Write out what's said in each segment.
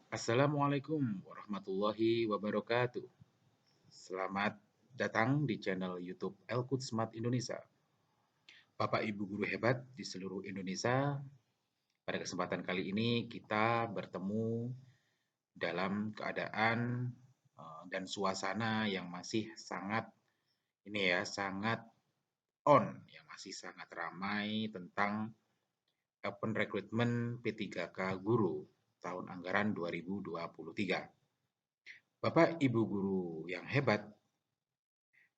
Assalamualaikum warahmatullahi wabarakatuh. Selamat datang di channel YouTube Elkut Smart Indonesia. Bapak Ibu guru hebat di seluruh Indonesia, pada kesempatan kali ini kita bertemu dalam keadaan dan suasana yang masih sangat sangat yang masih sangat ramai tentang open recruitment P3K guru tahun anggaran 2023. Bapak Ibu guru yang hebat,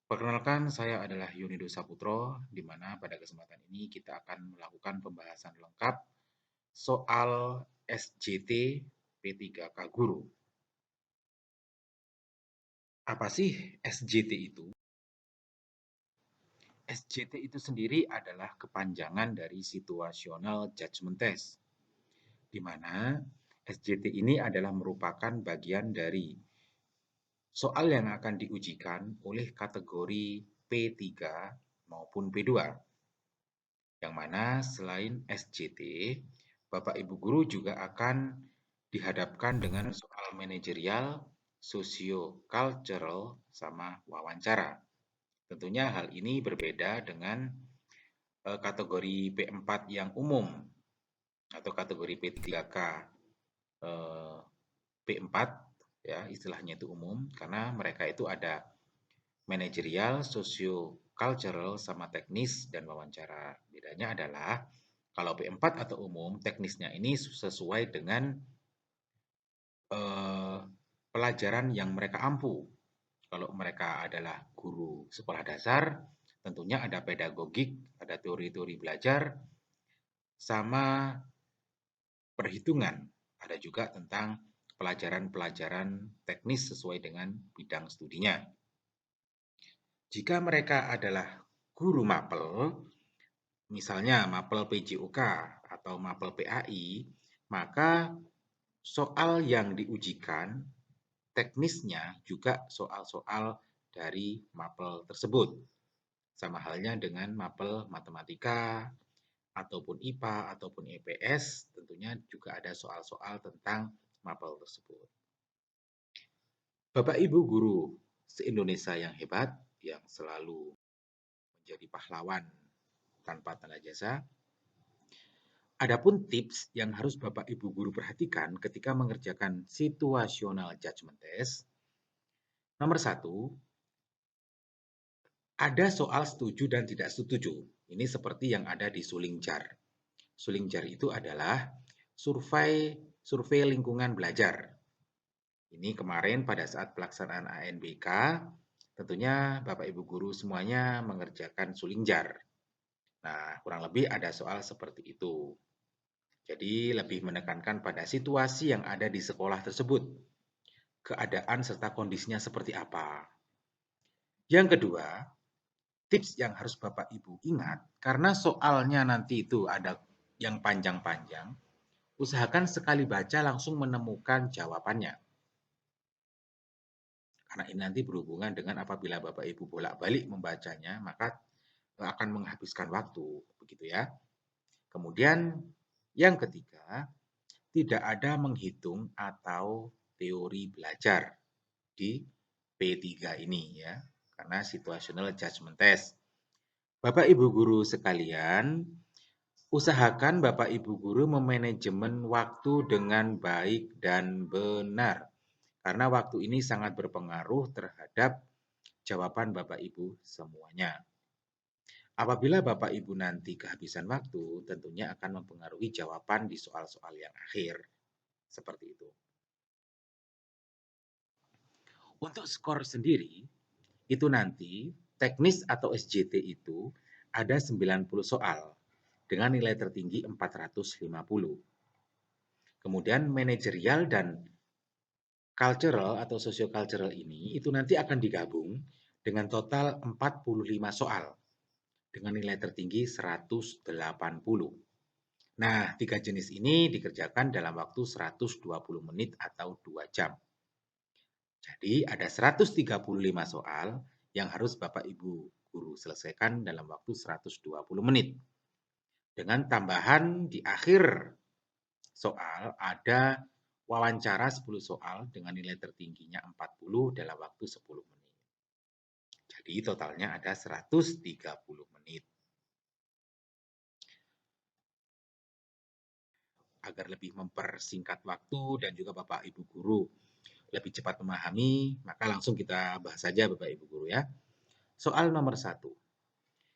perkenalkan, saya adalah Yunido Saputro, di mana pada kesempatan ini kita akan melakukan pembahasan lengkap soal SJT P3K Guru. Apa sih SJT itu? SJT itu sendiri adalah kepanjangan dari Situational Judgment Test, di mana SJT ini adalah merupakan bagian dari soal yang akan diujikan oleh kategori P3 maupun P2. Yang mana selain SJT, Bapak Ibu guru juga akan dihadapkan dengan soal manajerial, sosio-cultural, sama wawancara. Tentunya hal ini berbeda dengan kategori P4 yang umum atau kategori P3K P4, ya istilahnya itu umum karena mereka itu ada manajerial, sosio-cultural, sama teknis dan wawancara. Bedanya adalah kalau P4 atau umum, teknisnya ini sesuai dengan pelajaran yang mereka ampu. Kalau mereka adalah guru sekolah dasar, tentunya ada pedagogik, ada teori-teori belajar, sama perhitungan. Ada juga tentang pelajaran-pelajaran teknis sesuai dengan bidang studinya. Jika mereka adalah guru mapel, misalnya mapel PJOK atau mapel PAI, maka soal yang diujikan teknisnya juga soal-soal dari mapel tersebut. Sama halnya dengan mapel matematika, ataupun IPA, ataupun IPS, tentunya juga ada soal-soal tentang mapel tersebut. Bapak Ibu guru se-Indonesia yang hebat, yang selalu menjadi pahlawan tanpa tanda jasa, adapun tips yang harus Bapak Ibu guru perhatikan ketika mengerjakan situational judgment test, nomor 1, ada soal setuju dan tidak setuju. Ini seperti yang ada di suling jar. Suling jar itu adalah survei lingkungan belajar. Ini kemarin pada saat pelaksanaan ANBK, tentunya Bapak Ibu guru semuanya mengerjakan suling jar. Nah, kurang lebih ada soal seperti itu. Jadi lebih menekankan pada situasi yang ada di sekolah tersebut. Keadaan serta kondisinya seperti apa. Yang kedua, tips yang harus Bapak Ibu ingat, karena soalnya nanti itu ada yang panjang-panjang, usahakan sekali baca langsung menemukan jawabannya. Karena ini nanti berhubungan dengan apabila Bapak Ibu bolak-balik membacanya, maka akan menghabiskan waktu, begitu ya. Kemudian yang ketiga, tidak ada menghitung atau teori belajar di P3 ini ya, karena situational judgment test. Bapak Ibu guru sekalian, usahakan Bapak Ibu guru memanajemen waktu dengan baik dan benar. Karena waktu ini sangat berpengaruh terhadap jawaban Bapak Ibu semuanya. Apabila Bapak Ibu nanti kehabisan waktu, tentunya akan mempengaruhi jawaban di soal-soal yang akhir. Seperti itu. Untuk skor sendiri, itu nanti teknis atau SJT itu ada 90 soal dengan nilai tertinggi 450. Kemudian manajerial dan cultural atau socio-cultural ini itu nanti akan digabung dengan total 45 soal dengan nilai tertinggi 180. Nah, 3 jenis ini dikerjakan dalam waktu 120 menit atau 2 jam. Jadi ada 135 soal yang harus Bapak Ibu guru selesaikan dalam waktu 120 menit. Dengan tambahan di akhir soal ada wawancara 10 soal dengan nilai tertingginya 40 dalam waktu 10 menit. Jadi totalnya ada 130 menit. Agar lebih mempersingkat waktu dan juga Bapak Ibu guru lebih cepat memahami, maka langsung kita bahas saja Bapak Ibu guru ya. Soal nomor 1.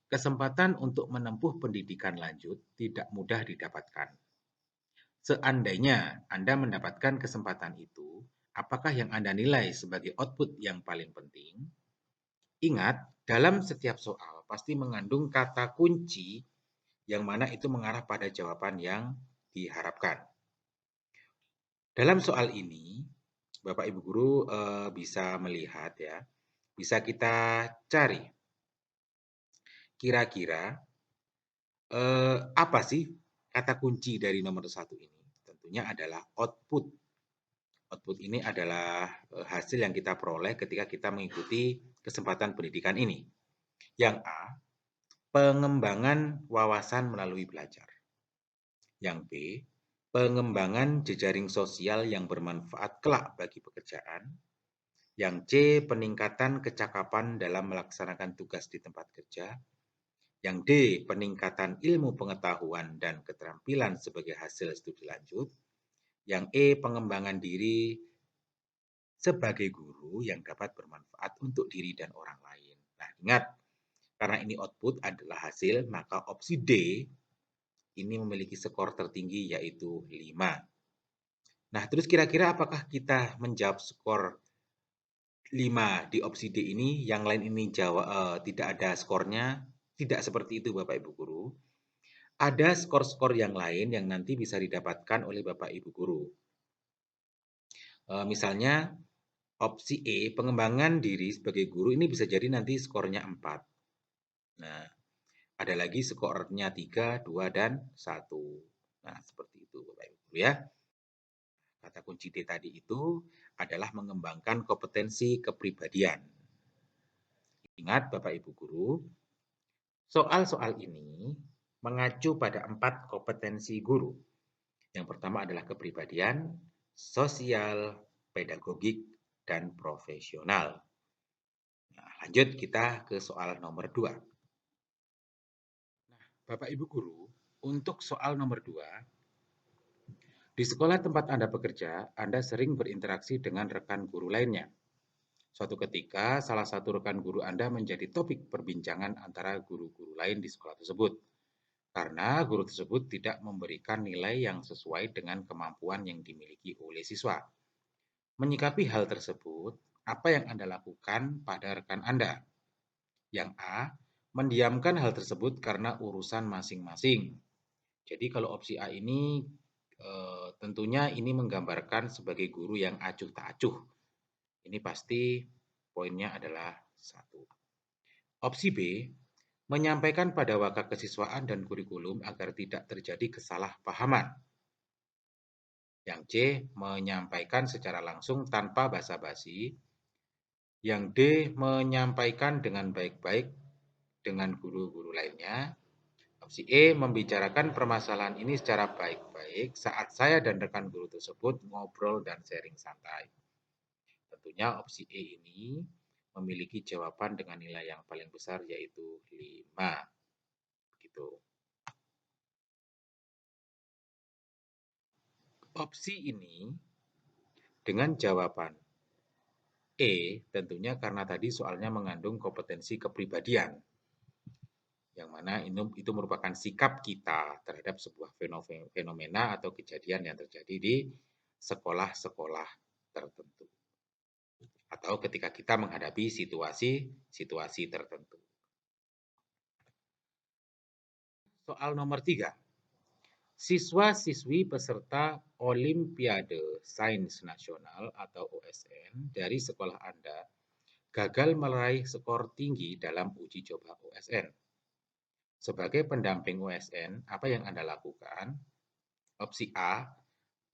Kesempatan untuk menempuh pendidikan lanjut tidak mudah didapatkan. Seandainya Anda mendapatkan kesempatan itu, apakah yang Anda nilai sebagai output yang paling penting? Ingat, dalam setiap soal pasti mengandung kata kunci yang mana itu mengarah pada jawaban yang diharapkan. Dalam soal ini, Bapak Ibu guru bisa melihat ya, bisa kita cari kira-kira apa sih kata kunci dari nomor 1 ini? Tentunya adalah output. Output ini adalah hasil yang kita peroleh ketika kita mengikuti kesempatan pendidikan ini. Yang A, pengembangan wawasan melalui belajar. Yang B, pengembangan jejaring sosial yang bermanfaat kelak bagi pekerjaan. Yang C, peningkatan kecakapan dalam melaksanakan tugas di tempat kerja. Yang D, peningkatan ilmu pengetahuan dan keterampilan sebagai hasil studi lanjut. Yang E, pengembangan diri sebagai guru yang dapat bermanfaat untuk diri dan orang lain. Nah, ingat, karena ini output adalah hasil, maka opsi D ini memiliki skor tertinggi yaitu 5. Nah, terus kira-kira apakah kita menjawab skor 5 di opsi D ini, yang lain ini tidak ada skornya? Tidak seperti itu Bapak Ibu Guru. Ada skor-skor yang lain yang nanti bisa didapatkan oleh Bapak Ibu Guru. Misalnya opsi E, pengembangan diri sebagai guru ini bisa jadi nanti skornya 4. Nah, ada lagi skornya 3, 2, dan 1. Nah, seperti itu Bapak Ibu Guru ya. Kata kunci D tadi itu adalah mengembangkan kompetensi kepribadian. Ingat Bapak Ibu Guru, soal-soal ini mengacu pada 4 kompetensi guru. Yang pertama adalah kepribadian, sosial, pedagogik, dan profesional. Nah, lanjut kita ke soal nomor 2. Nah, Bapak Ibu Guru, untuk soal nomor 2, di sekolah tempat Anda bekerja, Anda sering berinteraksi dengan rekan guru lainnya. Suatu ketika, salah satu rekan guru Anda menjadi topik perbincangan antara guru-guru lain di sekolah tersebut. Karena guru tersebut tidak memberikan nilai yang sesuai dengan kemampuan yang dimiliki oleh siswa. Menyikapi hal tersebut, apa yang Anda lakukan pada rekan Anda? Yang A, mendiamkan hal tersebut karena urusan masing-masing. Jadi kalau opsi A ini tentunya ini menggambarkan sebagai guru yang acuh tak acuh. Ini pasti poinnya adalah 1. Opsi B, menyampaikan pada wakak kesiswaan dan kurikulum agar tidak terjadi kesalahpahaman. Yang C, menyampaikan secara langsung tanpa basa-basi. Yang D, menyampaikan dengan baik-baik dengan guru-guru lainnya. Opsi E, membicarakan permasalahan ini secara baik-baik saat saya dan rekan guru tersebut ngobrol dan sharing santai. Tentunya opsi E ini memiliki jawaban dengan nilai yang paling besar yaitu 5. Begitu. Opsi ini dengan jawaban E tentunya karena tadi soalnya mengandung kompetensi kepribadian, yang mana itu merupakan sikap kita terhadap sebuah fenomena atau kejadian yang terjadi di sekolah-sekolah tertentu, atau ketika kita menghadapi situasi tertentu. Soal nomor 3. Siswa-siswi peserta Olimpiade Sains Nasional atau OSN dari sekolah Anda gagal meraih skor tinggi dalam uji coba OSN. Sebagai pendamping OSN, apa yang Anda lakukan? Opsi A,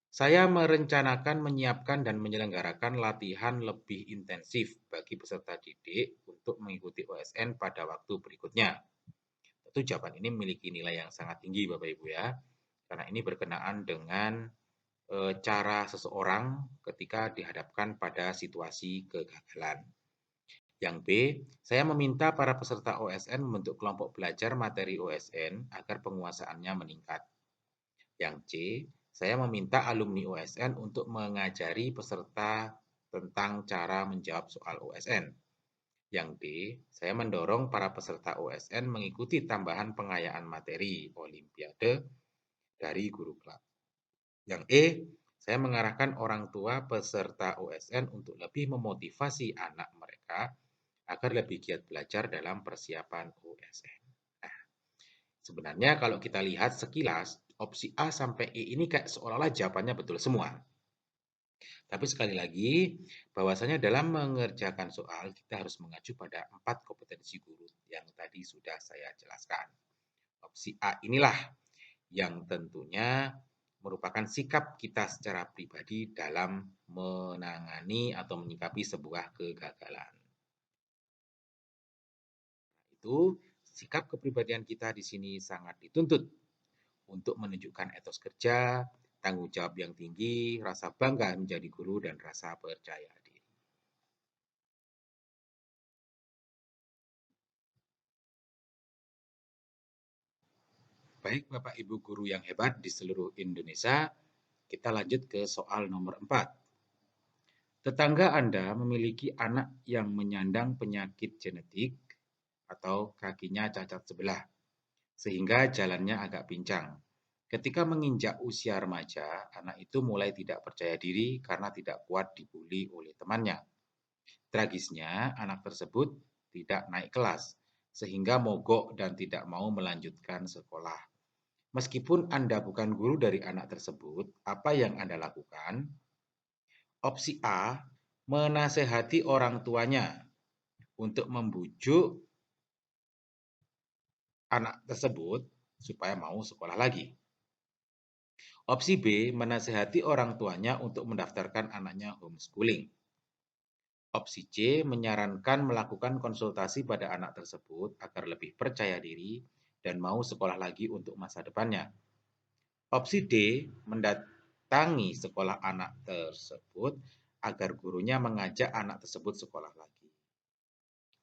saya merencanakan menyiapkan dan menyelenggarakan latihan lebih intensif bagi peserta didik untuk mengikuti OSN pada waktu berikutnya. Tentu jawaban ini memiliki nilai yang sangat tinggi Bapak Ibu ya, karena ini berkenaan dengan cara seseorang ketika dihadapkan pada situasi kegagalan. Yang B, saya meminta para peserta OSN membentuk kelompok belajar materi OSN agar penguasaannya meningkat. Yang C, saya meminta alumni OSN untuk mengajari peserta tentang cara menjawab soal OSN. Yang D, saya mendorong para peserta OSN mengikuti tambahan pengayaan materi Olimpiade dari guru kelas. Yang E, saya mengarahkan orang tua peserta OSN untuk lebih memotivasi anak mereka agar lebih giat belajar dalam persiapan OSN. Nah, sebenarnya kalau kita lihat sekilas, opsi A sampai E ini kayak seolah-olah jawabannya betul semua. Tapi sekali lagi, bahwasanya dalam mengerjakan soal, kita harus mengacu pada 4 kompetensi guru yang tadi sudah saya jelaskan. Opsi A inilah yang tentunya merupakan sikap kita secara pribadi dalam menangani atau menyikapi sebuah kegagalan. Itu sikap kepribadian kita di sini sangat dituntut untuk menunjukkan etos kerja, tanggung jawab yang tinggi, rasa bangga menjadi guru, dan rasa percaya diri. Baik Bapak Ibu guru yang hebat di seluruh Indonesia, kita lanjut ke soal nomor 4. Tetangga Anda memiliki anak yang menyandang penyakit genetik atau kakinya cacat sebelah, sehingga jalannya agak pincang. Ketika menginjak usia remaja, anak itu mulai tidak percaya diri karena tidak kuat dibully oleh temannya. Tragisnya, anak tersebut tidak naik kelas, sehingga mogok dan tidak mau melanjutkan sekolah. Meskipun Anda bukan guru dari anak tersebut, apa yang Anda lakukan? Opsi A, menasehati orang tuanya untuk membujuk anak tersebut supaya mau sekolah lagi. Opsi B, menasehati orang tuanya untuk mendaftarkan anaknya homeschooling. Opsi C, menyarankan melakukan konsultasi pada anak tersebut agar lebih percaya diri dan mau sekolah lagi untuk masa depannya. Opsi D, mendatangi sekolah anak tersebut agar gurunya mengajak anak tersebut sekolah lagi.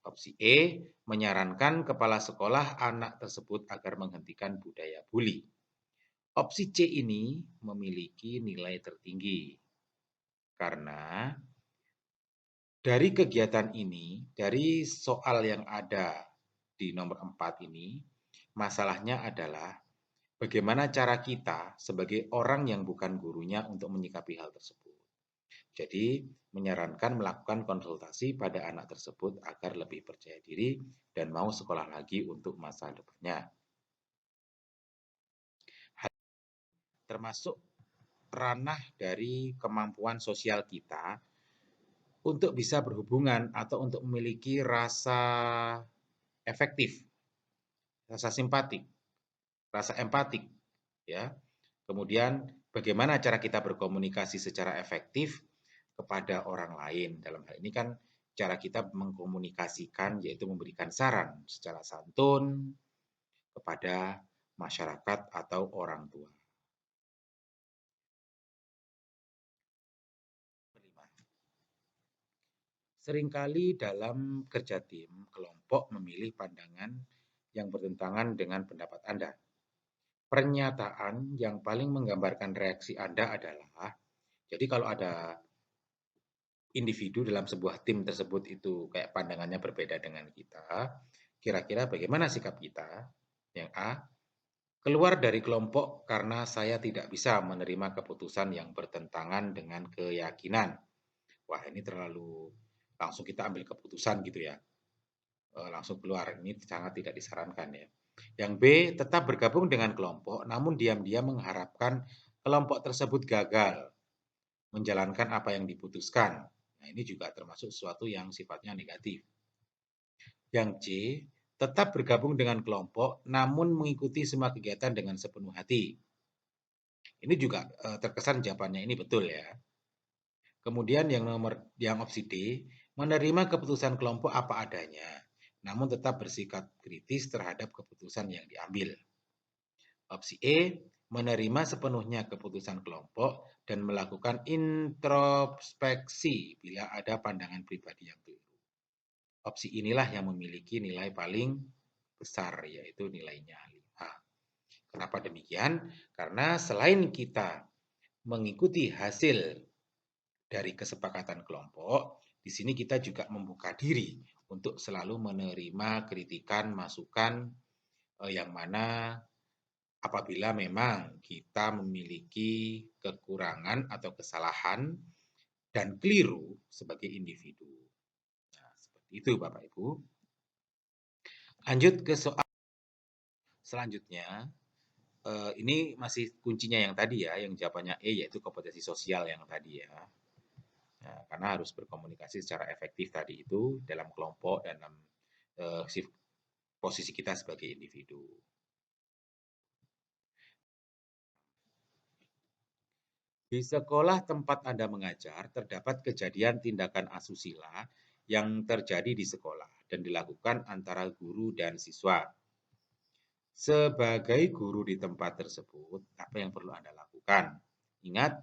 Opsi E, menyarankan kepala sekolah anak tersebut agar menghentikan budaya bully. Opsi C ini memiliki nilai tertinggi karena dari kegiatan ini, dari soal yang ada di nomor 4 ini, masalahnya adalah bagaimana cara kita sebagai orang yang bukan gurunya untuk menyikapi hal tersebut. Jadi, menyarankan melakukan konsultasi pada anak tersebut agar lebih percaya diri dan mau sekolah lagi untuk masa depannya. Termasuk ranah dari kemampuan sosial kita untuk bisa berhubungan atau untuk memiliki rasa efektif, rasa simpatik, rasa empatik, ya. Kemudian bagaimana cara kita berkomunikasi secara efektif kepada orang lain. Dalam hal ini kan cara kita mengkomunikasikan yaitu memberikan saran secara santun kepada masyarakat atau orang tua. Seringkali dalam kerja tim, kelompok memilih pandangan yang bertentangan dengan pendapat Anda. Pernyataan yang paling menggambarkan reaksi Anda adalah, jadi kalau ada individu dalam sebuah tim tersebut itu kayak pandangannya berbeda dengan kita, kira-kira bagaimana sikap kita? Yang A, keluar dari kelompok karena saya tidak bisa menerima keputusan yang bertentangan dengan keyakinan. Wah, ini terlalu langsung kita ambil keputusan gitu ya. Langsung keluar, ini sangat tidak disarankan ya. Yang B, tetap bergabung dengan kelompok namun diam-diam mengharapkan kelompok tersebut gagal menjalankan apa yang diputuskan. Nah, ini juga termasuk sesuatu yang sifatnya negatif. Yang C, tetap bergabung dengan kelompok namun mengikuti semua kegiatan dengan sepenuh hati. Ini juga terkesan jawabannya ini betul ya. Kemudian yang opsi D, menerima keputusan kelompok apa adanya, namun tetap bersikap kritis terhadap keputusan yang diambil. Opsi E, menerima sepenuhnya keputusan kelompok, dan melakukan introspeksi bila ada pandangan pribadi yang keliru. Opsi inilah yang memiliki nilai paling besar, yaitu nilainya 5. Kenapa demikian? Karena selain kita mengikuti hasil dari kesepakatan kelompok, di sini kita juga membuka diri untuk selalu menerima kritikan, masukan yang mana apabila memang kita memiliki kekurangan atau kesalahan dan keliru sebagai individu. Nah, seperti itu Bapak Ibu. Lanjut ke soal selanjutnya. Ini masih kuncinya yang tadi ya, yang jawabannya E, yaitu kompetensi sosial yang tadi ya. Nah, karena harus berkomunikasi secara efektif tadi itu dalam kelompok dan dalam posisi kita sebagai individu. Di sekolah tempat Anda mengajar, terdapat kejadian tindakan asusila yang terjadi di sekolah dan dilakukan antara guru dan siswa. Sebagai guru di tempat tersebut, apa yang perlu Anda lakukan? Ingat,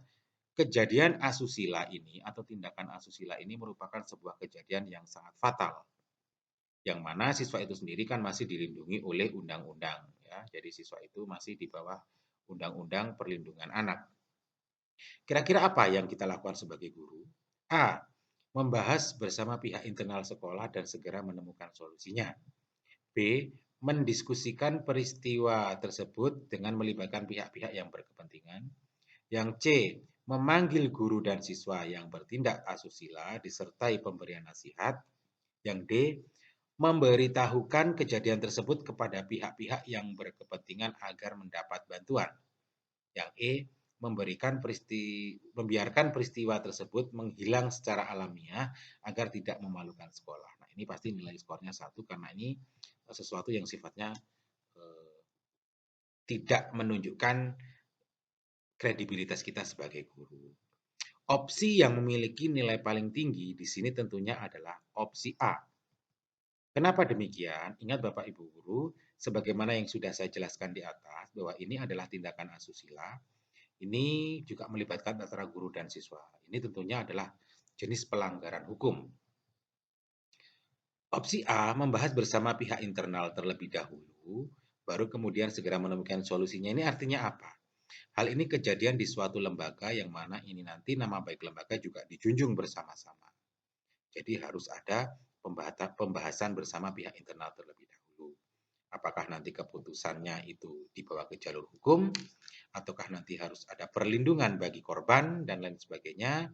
kejadian asusila ini atau tindakan asusila ini merupakan sebuah kejadian yang sangat fatal. Yang mana siswa itu sendiri kan masih dilindungi oleh undang-undang ya. Jadi siswa itu masih di bawah Undang-Undang Perlindungan Anak. Kira-kira apa yang kita lakukan sebagai guru? A. Membahas bersama pihak internal sekolah dan segera menemukan solusinya. B. Mendiskusikan peristiwa tersebut dengan melibatkan pihak-pihak yang berkepentingan. Yang C. Memanggil guru dan siswa yang bertindak asusila disertai pemberian nasihat. Yang D. Memberitahukan kejadian tersebut kepada pihak-pihak yang berkepentingan agar mendapat bantuan. Yang E. Membiarkan peristiwa tersebut menghilang secara alamiah agar tidak memalukan sekolah. Nah, ini pasti nilai skornya 1 karena ini sesuatu yang sifatnya tidak menunjukkan kredibilitas kita sebagai guru. Opsi yang memiliki nilai paling tinggi di sini tentunya adalah opsi A. Kenapa demikian? Ingat Bapak Ibu guru, sebagaimana yang sudah saya jelaskan di atas, bahwa ini adalah tindakan asusila. Ini juga melibatkan antara guru dan siswa. Ini tentunya adalah jenis pelanggaran hukum. Opsi A, membahas bersama pihak internal terlebih dahulu, baru kemudian segera menemukan solusinya. Ini artinya apa? Hal ini kejadian di suatu lembaga yang mana ini nanti nama baik lembaga juga dijunjung bersama-sama. Jadi harus ada pembahasan bersama pihak internal terlebih dahulu. Apakah nanti keputusannya itu dibawa ke jalur hukum, ataukah nanti harus ada perlindungan bagi korban, dan lain sebagainya,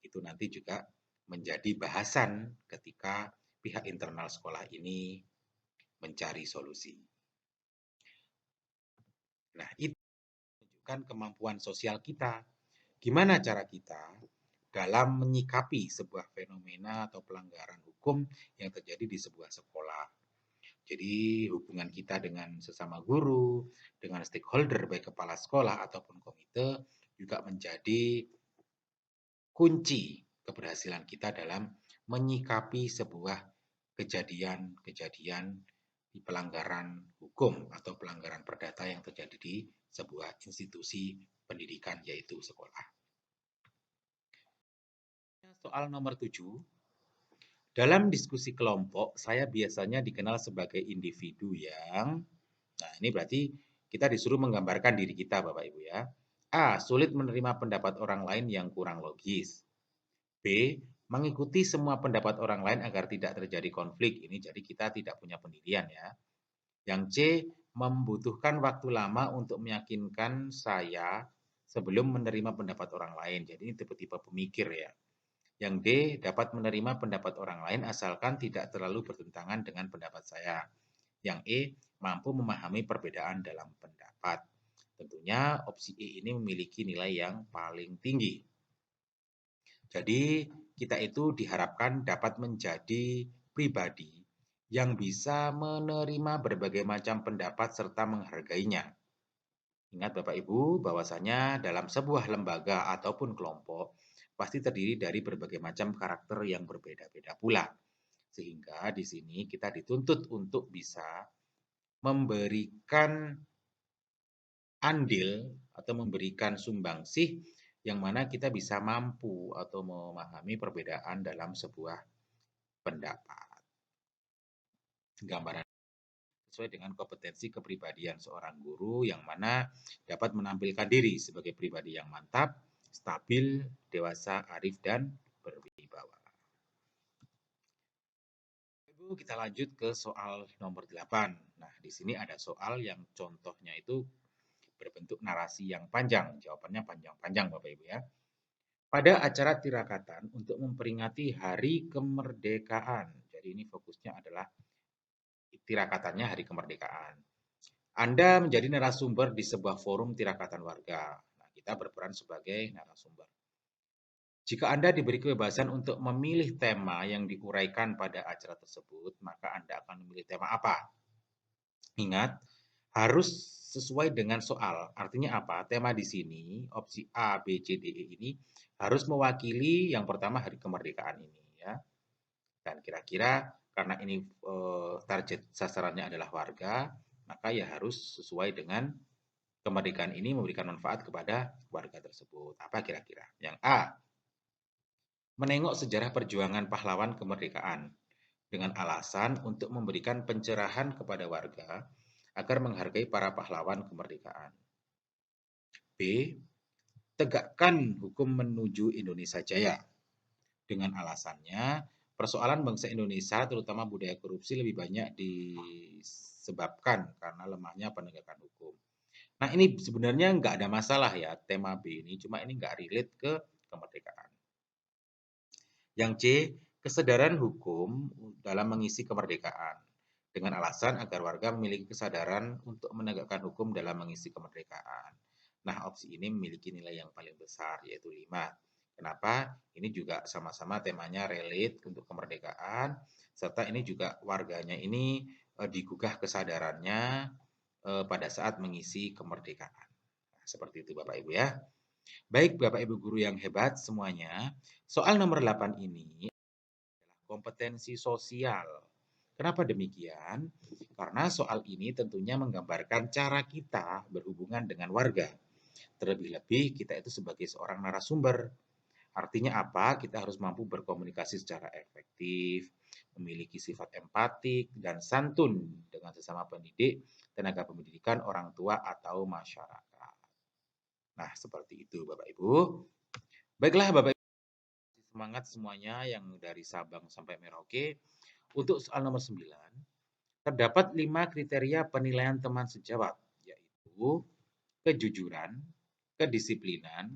itu nanti juga menjadi bahasan ketika pihak internal sekolah ini mencari solusi. Nah, itu menunjukkan kemampuan sosial kita. Gimana cara kita dalam menyikapi sebuah fenomena atau pelanggaran hukum yang terjadi di sebuah sekolah. Jadi hubungan kita dengan sesama guru, dengan stakeholder baik kepala sekolah ataupun komite juga menjadi kunci keberhasilan kita dalam menyikapi sebuah kejadian-kejadian di pelanggaran hukum atau pelanggaran perdata yang terjadi di sebuah institusi pendidikan yaitu sekolah. Soal nomor 7. Dalam diskusi kelompok, saya biasanya dikenal sebagai individu yang, nah ini berarti kita disuruh menggambarkan diri kita Bapak Ibu ya. A. Sulit menerima pendapat orang lain yang kurang logis. B. Mengikuti semua pendapat orang lain agar tidak terjadi konflik. Ini jadi kita tidak punya pendirian ya. Yang C. Membutuhkan waktu lama untuk meyakinkan saya sebelum menerima pendapat orang lain. Jadi ini tipe-tipe pemikir ya. Yang D. Dapat menerima pendapat orang lain asalkan tidak terlalu bertentangan dengan pendapat saya. Yang E. Mampu memahami perbedaan dalam pendapat. Tentunya opsi E ini memiliki nilai yang paling tinggi. Jadi kita itu diharapkan dapat menjadi pribadi yang bisa menerima berbagai macam pendapat serta menghargainya. Ingat Bapak Ibu bahwasanya dalam sebuah lembaga ataupun kelompok pasti terdiri dari berbagai macam karakter yang berbeda-beda pula. Sehingga di sini kita dituntut untuk bisa memberikan andil atau memberikan sumbangsih yang mana kita bisa mampu atau memahami perbedaan dalam sebuah pendapat. Gambaran sesuai dengan kompetensi kepribadian seorang guru yang mana dapat menampilkan diri sebagai pribadi yang mantap, stabil, dewasa, arif, dan berwibawa. Ibu, kita lanjut ke soal nomor 8. Nah, di sini ada soal yang contohnya itu berbentuk narasi yang panjang. Jawabannya panjang-panjang Bapak Ibu ya. Pada acara tirakatan untuk memperingati Hari Kemerdekaan. Jadi ini fokusnya adalah tirakatannya Hari Kemerdekaan. Anda menjadi narasumber di sebuah forum tirakatan warga. Nah, kita berperan sebagai narasumber. Jika Anda diberi kebebasan untuk memilih tema yang diuraikan pada acara tersebut, maka Anda akan memilih tema apa? Ingat, harus sesuai dengan soal. Artinya apa? Tema di sini, opsi A, B, C, D, E ini harus mewakili yang pertama Hari Kemerdekaan ini ya. Dan kira-kira karena ini target sasarannya adalah warga, maka ya harus sesuai dengan kemerdekaan ini memberikan manfaat kepada warga tersebut. Apa kira-kira? Yang A, menengok sejarah perjuangan pahlawan kemerdekaan dengan alasan untuk memberikan pencerahan kepada warga agar menghargai para pahlawan kemerdekaan. B, tegakkan hukum menuju Indonesia Jaya dengan alasannya persoalan bangsa Indonesia terutama budaya korupsi lebih banyak disebabkan karena lemahnya penegakan hukum. Nah ini sebenarnya nggak ada masalah ya tema B ini, cuma ini nggak relate ke kemerdekaan. Yang C, kesadaran hukum dalam mengisi kemerdekaan dengan alasan agar warga memiliki kesadaran untuk menegakkan hukum dalam mengisi kemerdekaan. Nah, opsi ini memiliki nilai yang paling besar yaitu 5. Kenapa? Ini juga sama-sama temanya relate untuk kemerdekaan serta ini juga warganya ini digugah kesadarannya pada saat mengisi kemerdekaan. Nah, seperti itu Bapak Ibu ya. Baik Bapak Ibu guru yang hebat semuanya, soal nomor 8 ini adalah kompetensi sosial. Kenapa demikian? Karena soal ini tentunya menggambarkan cara kita berhubungan dengan warga. Terlebih-lebih kita itu sebagai seorang narasumber. Artinya apa? Kita harus mampu berkomunikasi secara efektif, memiliki sifat empatik dan santun dengan sesama pendidik, tenaga pendidikan, orang tua, atau masyarakat. Nah, seperti itu Bapak Ibu. Baiklah Bapak Ibu, semangat semuanya yang dari Sabang sampai Merauke. Untuk soal nomor 9, terdapat 5 kriteria penilaian teman sejawat, yaitu kejujuran, kedisiplinan,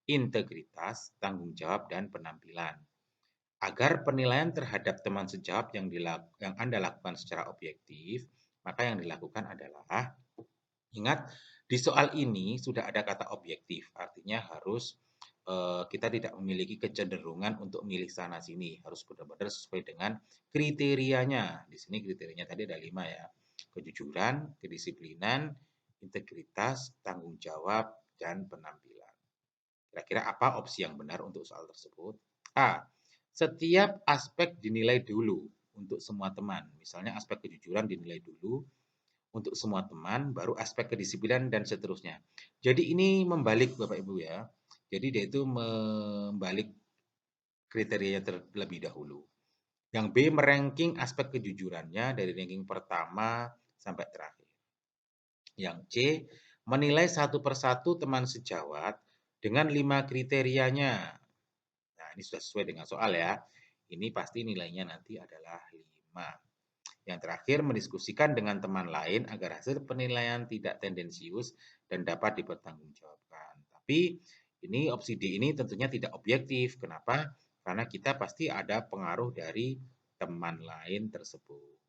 integritas, tanggung jawab, dan penampilan. Agar penilaian terhadap teman sejawat yang Anda lakukan secara objektif, maka yang dilakukan adalah, ingat, di soal ini sudah ada kata objektif, artinya harus kita tidak memiliki kecenderungan untuk milih sana sini, harus benar-benar sesuai dengan kriterianya. Di sini kriterianya tadi ada 5 ya. Kejujuran, kedisiplinan, integritas, tanggung jawab, dan penampilan. Kira-kira apa opsi yang benar untuk soal tersebut? A. Setiap aspek dinilai dulu untuk semua teman. Misalnya aspek kejujuran dinilai dulu untuk semua teman, baru aspek kedisiplinan dan seterusnya. Jadi ini membalik Bapak Ibu ya. Jadi dia itu membalik kriterianya terlebih dahulu. Yang B meranking aspek kejujurannya dari ranking pertama sampai terakhir. Yang C menilai satu persatu teman sejawat dengan 5 kriterianya. Nah, ini sudah sesuai dengan soal ya. Ini pasti nilainya nanti adalah 5. Yang terakhir, mendiskusikan dengan teman lain agar hasil penilaian tidak tendensius dan dapat dipertanggungjawabkan. Tapi ini opsi D ini tentunya tidak objektif. Kenapa? Karena kita pasti ada pengaruh dari teman lain tersebut.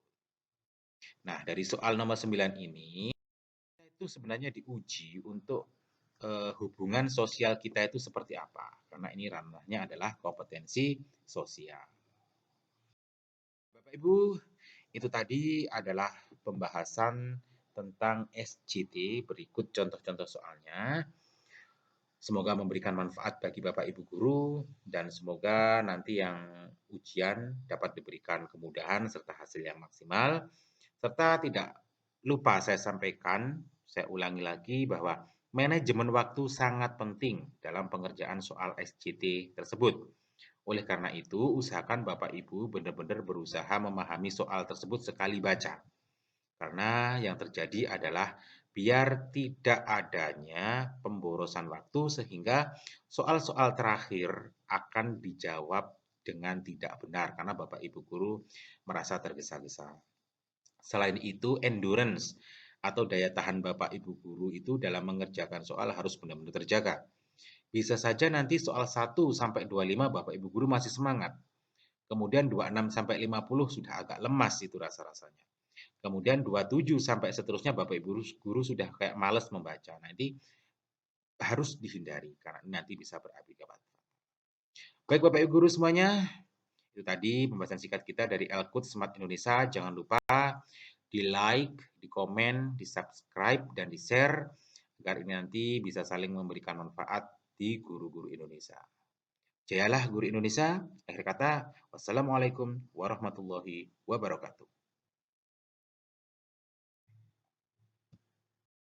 Nah, dari soal nomor 9 ini, itu sebenarnya diuji untuk hubungan sosial kita itu seperti apa. Karena ini ranahnya adalah kompetensi sosial. Bapak Ibu, itu tadi adalah pembahasan tentang SJT. Berikut contoh-contoh soalnya. Semoga memberikan manfaat bagi Bapak Ibu guru dan semoga nanti yang ujian dapat diberikan kemudahan serta hasil yang maksimal. Serta tidak lupa saya sampaikan Saya ulangi lagi bahwa manajemen waktu sangat penting dalam pengerjaan soal SJT tersebut. Oleh karena itu, usahakan Bapak Ibu benar-benar berusaha memahami soal tersebut sekali baca. Karena yang terjadi adalah biar tidak adanya pemborosan waktu sehingga soal-soal terakhir akan dijawab dengan tidak benar karena Bapak Ibu guru merasa tergesa-gesa. Selain itu, endurance atau daya tahan Bapak Ibu guru itu dalam mengerjakan soal harus benar-benar terjaga. Bisa saja nanti soal 1 sampai 25 Bapak Ibu guru masih semangat. Kemudian 26 sampai 50 sudah agak lemas itu rasa-rasanya. Kemudian 27 sampai seterusnya Bapak Ibu guru sudah kayak males membaca. Nanti harus dihindari karena nanti bisa berakibat. Baik Bapak Ibu guru semuanya, itu tadi pembahasan singkat kita dari Elkut Smart Indonesia. Jangan lupa di-like, di-komen, di-subscribe, dan di-share agar ini nanti bisa saling memberikan manfaat di guru-guru Indonesia. Jayalah guru Indonesia. Akhir kata, wassalamualaikum warahmatullahi wabarakatuh.